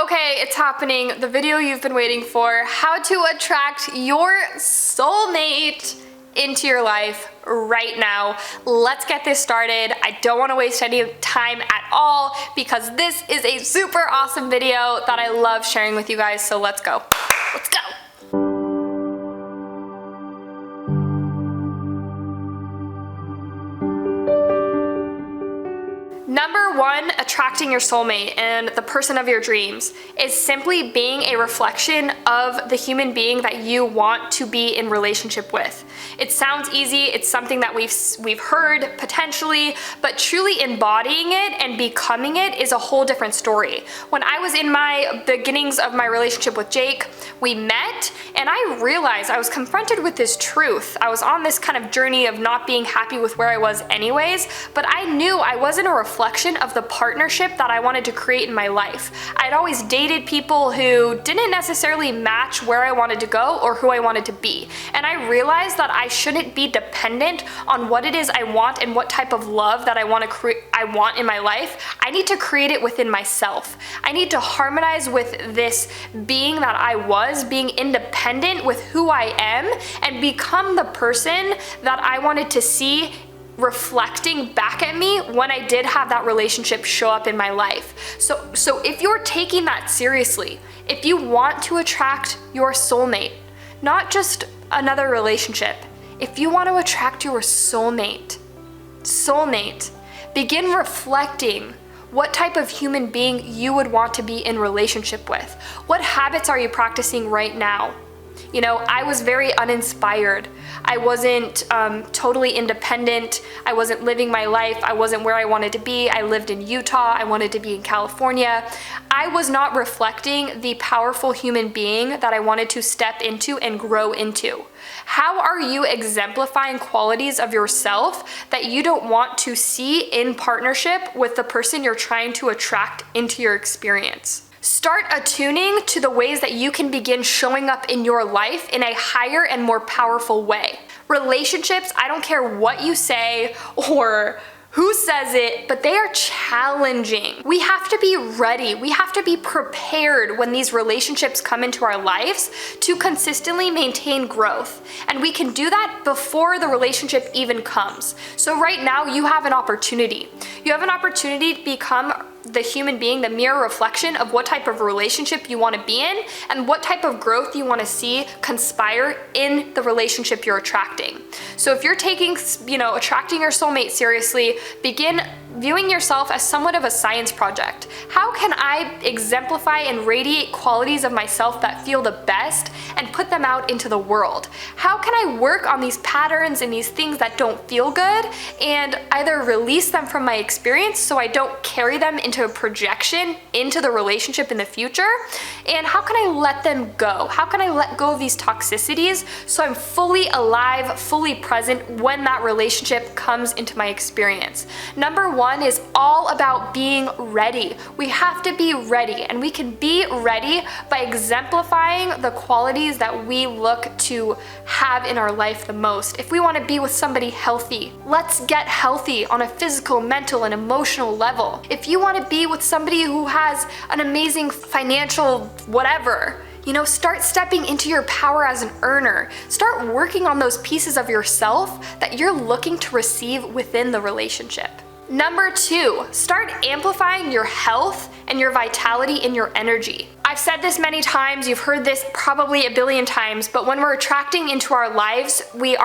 Okay, it's happening. The video you've been waiting for, how to attract your soulmate into your life right now. Let's get this started. I don't want to waste any time at all because this is a super awesome video that I love sharing with you guys. So let's go. Let's go. Number one, attracting your soulmate and the person of your dreams is simply being a reflection of the human being that you want to be in relationship with. It sounds easy, it's something that we've heard potentially, but truly embodying it and becoming it is a whole different story. When I was in my beginnings of my relationship with Jake, we met and I realized I was confronted with this truth. I was on this kind of journey of not being happy with where I was anyways, but I knew I wasn't a reflection of the partnership that I wanted to create in my life. I'd always dated people who didn't necessarily match where I wanted to go or who I wanted to be. And I realized that I shouldn't be dependent on what it is I want and what type of love that I want in my life. I need to create it within myself. I need to harmonize with this being that I was, being independent with who I am, and become the person that I wanted to see reflecting back at me when I did have that relationship show up in my life. So if you're taking that seriously, if you want to attract your soulmate, not just another relationship, if you want to attract your soulmate, begin reflecting what type of human being you would want to be in relationship with. What habits are you practicing right now? You know, I was very uninspired. I wasn't totally independent. I wasn't living my life. I wasn't where I wanted to be. I lived in Utah. I wanted to be in California. I was not reflecting the powerful human being that I wanted to step into and grow into. How are you exemplifying qualities of yourself that you don't want to see in partnership with the person you're trying to attract into your experience? Start attuning to the ways that you can begin showing up in your life in a higher and more powerful way. Relationships, I don't care what you say or who says it, but they are challenging. We have to be ready. We have to be prepared when these relationships come into our lives to consistently maintain growth. And we can do that before the relationship even comes. So right now you have an opportunity. You have an opportunity to become the human being, the mirror reflection of what type of relationship you want to be in and what type of growth you want to see conspire in the relationship you're attracting. So if you're taking, attracting your soulmate seriously, begin viewing yourself as somewhat of a science project. How can I exemplify and radiate qualities of myself that feel the best and put them out into the world? How can I work on these patterns and these things that don't feel good and either release them from my experience so I don't carry them into a projection into the relationship in the future? And how can I let them go? How can I let go of these toxicities so I'm fully alive, fully present when that relationship comes into my experience? Number one is all about being ready. We have to be ready, and we can be ready by exemplifying the qualities that we look to have in our life the most. If we want to be with somebody healthy, let's get healthy on a physical, mental, and emotional level. If you want to be with somebody who has an amazing financial whatever, start stepping into your power as an earner. Start working on those pieces of yourself that you're looking to receive within the relationship. Number two, start amplifying your health and your vitality and your energy. I've said this many times, you've heard this probably a billion times, but when we're attracting into our lives, we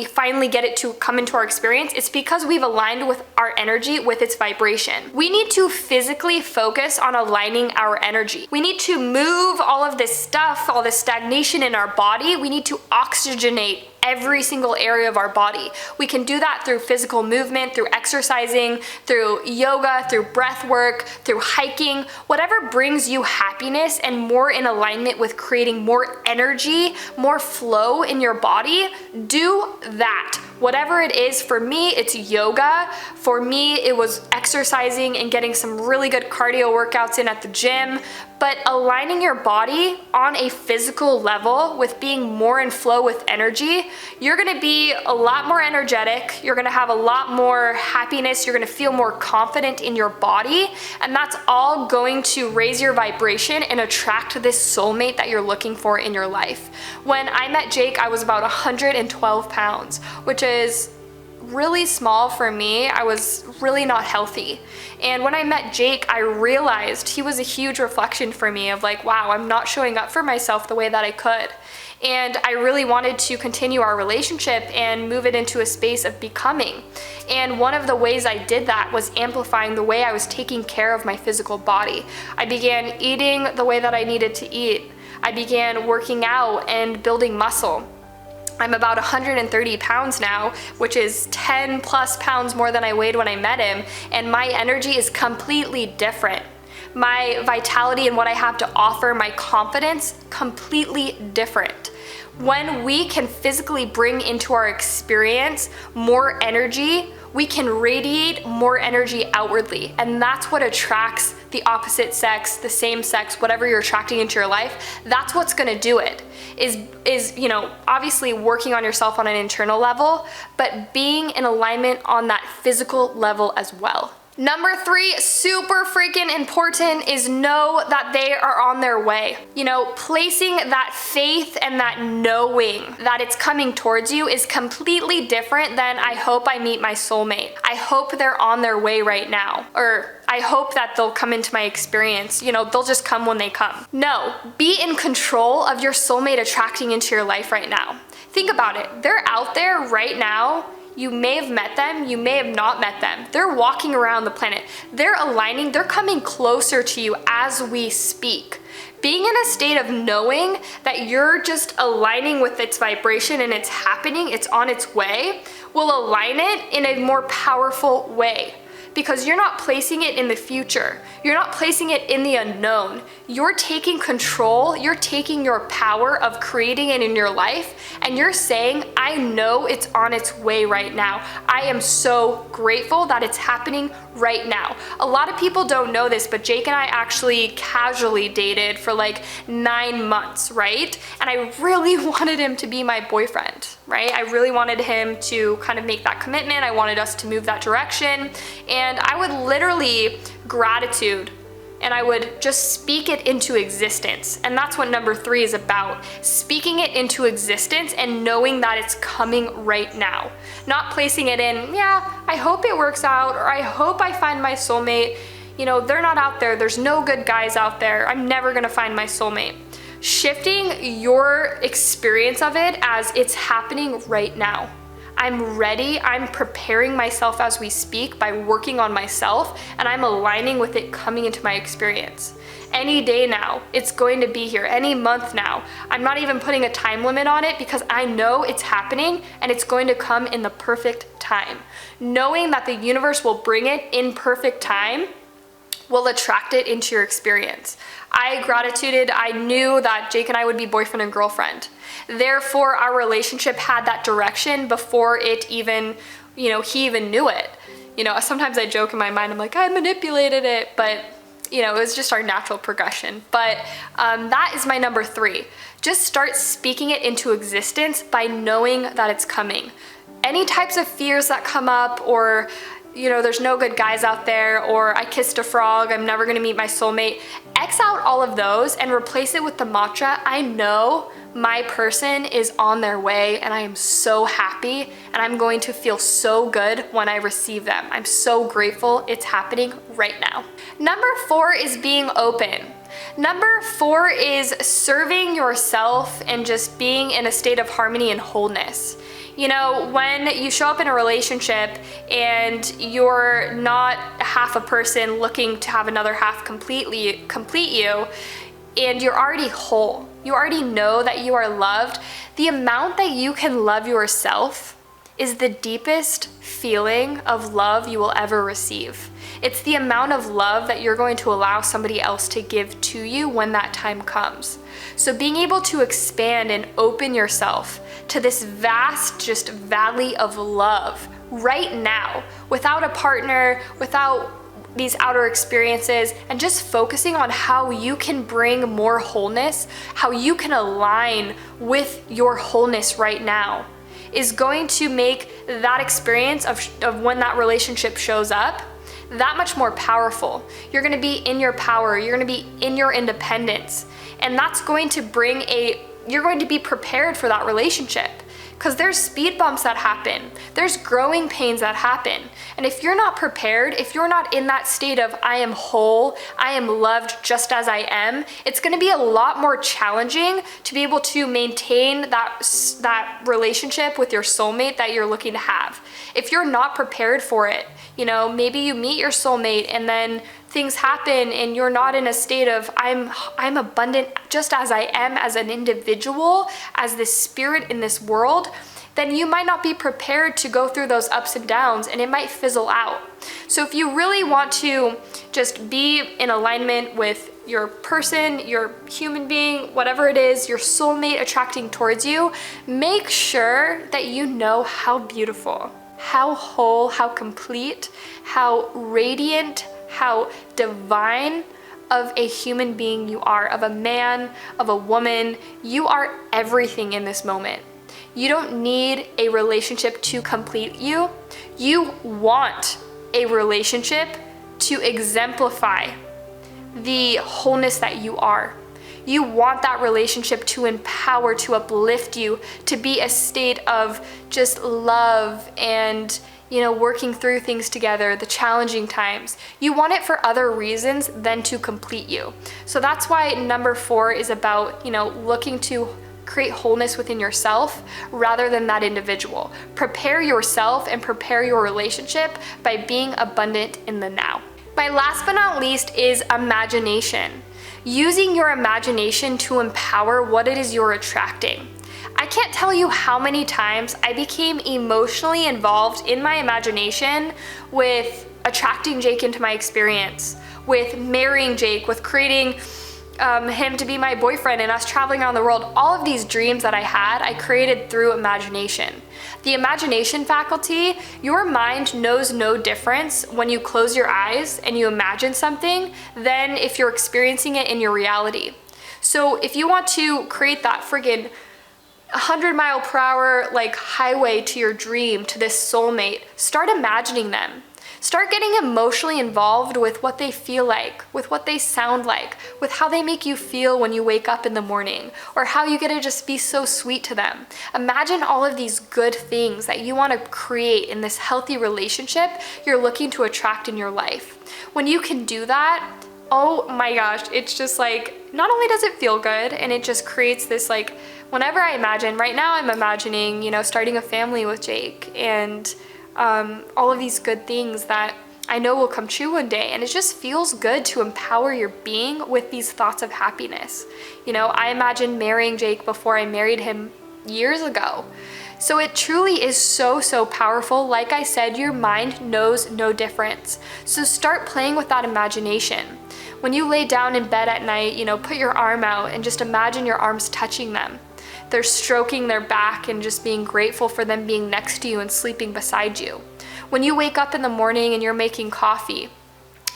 finally get it to come into our experience, it's because we've aligned with our energy with its vibration. We need to physically focus on aligning our energy. We need to move all of this stuff, all this stagnation in our body. We need to oxygenate every single area of our body. We can do that through physical movement, through exercising, through yoga, through breath work, through hiking, whatever brings you happiness and more in alignment with creating more energy, more flow in your body, do that. Whatever it is, for me, it's yoga. For me, it was exercising and getting some really good cardio workouts in at the gym. But aligning your body on a physical level with being more in flow with energy, you're gonna be a lot more energetic, you're gonna have a lot more happiness, you're gonna feel more confident in your body, and that's all going to raise your vibration and attract this soulmate that you're looking for in your life. When I met Jake, I was about 112 pounds, which is really small for me. I was really not healthy. And when I met Jake, I realized he was a huge reflection for me of like, wow, I'm not showing up for myself the way that I could. And I really wanted to continue our relationship and move it into a space of becoming. And one of the ways I did that was amplifying the way I was taking care of my physical body. I began eating the way that I needed to eat. I began working out and building muscle. I'm about 130 pounds now, which is 10 plus pounds more than I weighed when I met him, and my energy is completely different. My vitality and what I have to offer, my confidence, completely different. When we can physically bring into our experience more energy, we can radiate more energy outwardly, and that's what attracts the opposite sex, the same sex, whatever you're attracting into your life. That's what's gonna do it, is obviously working on yourself on an internal level, but being in alignment on that physical level as well. Number 3, super freaking important, is know that they are on their way. Placing that faith and that knowing that it's coming towards you is completely different than I hope I meet my soulmate. I hope they're on their way right now. Or I hope that they'll come into my experience. They'll just come when they come. No, be in control of your soulmate attracting into your life right now. Think about it. They're out there right now. You may have met them, you may have not met them. They're walking around the planet. They're aligning, they're coming closer to you as we speak. Being in a state of knowing that you're just aligning with its vibration and it's happening, it's on its way, will align it in a more powerful way. Because you're not placing it in the future. You're not placing it in the unknown. You're taking control, you're taking your power of creating it in your life, and you're saying, I know it's on its way right now. I am so grateful that it's happening right now. A lot of people don't know this, but Jake and I actually casually dated for like 9 months, right? And I really wanted him to be my boyfriend, right? I really wanted him to kind of make that commitment. I wanted us to move that direction. And I would literally gratitude, and I would just speak it into existence. And that's what number 3 is about. Speaking it into existence and knowing that it's coming right now. Not placing it in, yeah, I hope it works out, or I hope I find my soulmate. They're not out there. There's no good guys out there. I'm never gonna find my soulmate. Shifting your experience of it as it's happening right now. I'm ready, I'm preparing myself as we speak by working on myself, and I'm aligning with it coming into my experience. Any day now, it's going to be here. Any month now. I'm not even putting a time limit on it because I know it's happening and it's going to come in the perfect time. Knowing that the universe will bring it in perfect time will attract it into your experience. I gratituded, I knew that Jake and I would be boyfriend and girlfriend. Therefore, our relationship had that direction before it even, he even knew it. Sometimes I joke in my mind, I'm like, I manipulated it, but it was just our natural progression. But that is my number 3. Just start speaking it into existence by knowing that it's coming. Any types of fears that come up, or there's no good guys out there, or I kissed a frog, I'm never gonna meet my soulmate. X out all of those and replace it with the mantra, I know my person is on their way and I am so happy and I'm going to feel so good when I receive them. I'm so grateful it's happening right now. Number 4 is being open. Number 4 is serving yourself and just being in a state of harmony and wholeness. When you show up in a relationship and you're not half a person looking to have another half complete you, and you're already whole, you already know that you are loved, the amount that you can love yourself is the deepest feeling of love you will ever receive. It's the amount of love that you're going to allow somebody else to give to you when that time comes. So being able to expand and open yourself to this vast just valley of love right now, without a partner, without these outer experiences, and just focusing on how you can bring more wholeness, how you can align with your wholeness right now, is going to make that experience of when that relationship shows up that much more powerful. You're gonna be in your power, you're gonna be in your independence, and that's going to you're going to be prepared for that relationship. Because there's speed bumps that happen, there's growing pains that happen. And if you're not prepared, if you're not in that state of I am whole, I am loved just as I am, it's gonna be a lot more challenging to be able to maintain that relationship with your soulmate that you're looking to have. If you're not prepared for it, maybe you meet your soulmate and then things happen and you're not in a state of I'm abundant just as I am as an individual, as this spirit in this world, then you might not be prepared to go through those ups and downs, and it might fizzle out. So if you really want to just be in alignment with your person, your human being, whatever it is, your soulmate attracting towards you, make sure that you know how beautiful, how whole, how complete, how radiant, how divine of a human being you are, of a man, of a woman. You are everything in this moment. You don't need a relationship to complete you. You want a relationship to exemplify the wholeness that you are. You want that relationship to empower, to uplift you, to be a state of just love and working through things together, the challenging times. You want it for other reasons than to complete you. So that's why number 4 is about, looking to create wholeness within yourself rather than that individual. Prepare yourself and prepare your relationship by being abundant in the now. My last but not least is imagination. Using your imagination to empower what it is you're attracting. I can't tell you how many times I became emotionally involved in my imagination with attracting Jake into my experience, with marrying Jake, with creating him to be my boyfriend and us traveling around the world. All of these dreams that I had, I created through imagination. The imagination faculty, your mind knows no difference when you close your eyes and you imagine something than if you're experiencing it in your reality. So if you want to create that friggin' 100-mile-per-hour highway to your dream, to this soulmate, start imagining them. Start getting emotionally involved with what they feel like, with what they sound like, with how they make you feel when you wake up in the morning, or how you get to just be so sweet to them. Imagine all of these good things that you want to create in this healthy relationship you're looking to attract in your life. When you can do that, oh my gosh, it's just not only does it feel good, and it just creates this whenever I imagine, right now I'm imagining, starting a family with Jake and all of these good things that I know will come true one day, and it just feels good to empower your being with these thoughts of happiness. I imagined marrying Jake before I married him years ago. So it truly is so, so powerful. Like I said, your mind knows no difference. So start playing with that imagination. When you lay down in bed at night, put your arm out and just imagine your arms touching them. They're stroking their back and just being grateful for them being next to you and sleeping beside you. When you wake up in the morning and you're making coffee,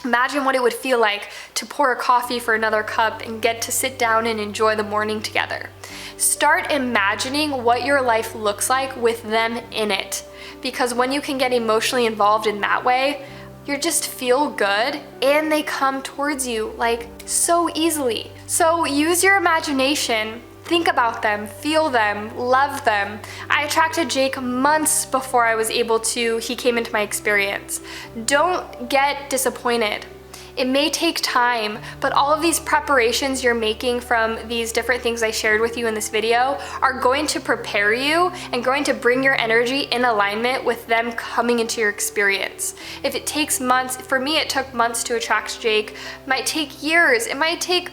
imagine what it would feel like to pour a coffee for another cup and get to sit down and enjoy the morning together. Start imagining what your life looks like with them in it. Because when you can get emotionally involved in that way, you just feel good and they come towards you so easily. So use your imagination. Think about them, feel them, love them. I attracted Jake months before he came into my experience. Don't get disappointed. It may take time, but all of these preparations you're making from these different things I shared with you in this video are going to prepare you and going to bring your energy in alignment with them coming into your experience. If it takes months, for me it took months to attract Jake. It might take years, it might take,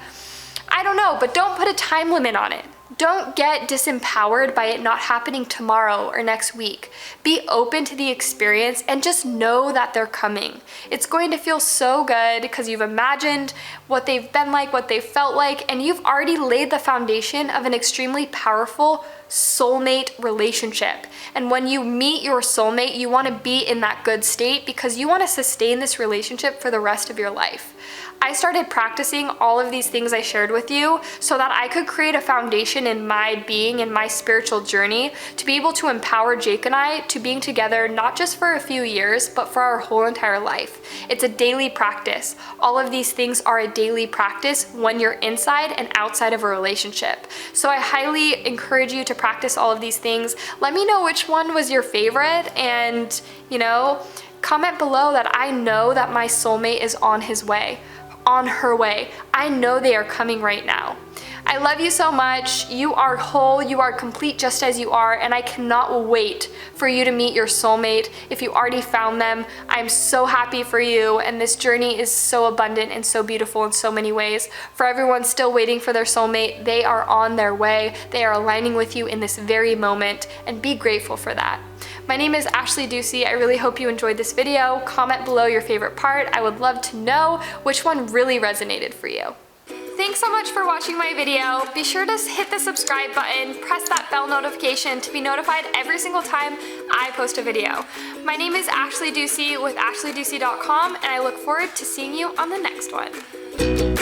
I don't know, but don't put a time limit on it. Don't get disempowered by it not happening tomorrow or next week. Be open to the experience and just know that they're coming. It's going to feel so good because you've imagined what they've been like, what they've felt like, and you've already laid the foundation of an extremely powerful soulmate relationship. And when you meet your soulmate, you want to be in that good state because you want to sustain this relationship for the rest of your life. I started practicing all of these things I shared with you so that I could create a foundation in my being and my spiritual journey to be able to empower Jake and I to being together not just for a few years, but for our whole entire life. It's a daily practice. All of these things are a daily practice when you're inside and outside of a relationship. So I highly encourage you to practice all of these things. Let me know which one was your favorite, and comment below that I know that my soulmate is on his way, on her way. I know they are coming right now. I love you so much. You are whole, you are complete just as you are, and I cannot wait for you to meet your soulmate. If you already found them, I'm so happy for you, and this journey is so abundant and so beautiful in so many ways. For everyone still waiting for their soulmate, they are on their way. They are aligning with you in this very moment, and be grateful for that. My name is Ashley Ducey. I really hope you enjoyed this video. Comment below your favorite part. I would love to know which one really resonated for you. Thanks so much for watching my video. Be sure to hit the subscribe button, press that bell notification to be notified every single time I post a video. My name is Ashley Ducey with AshleyDucey.com, and I look forward to seeing you on the next one.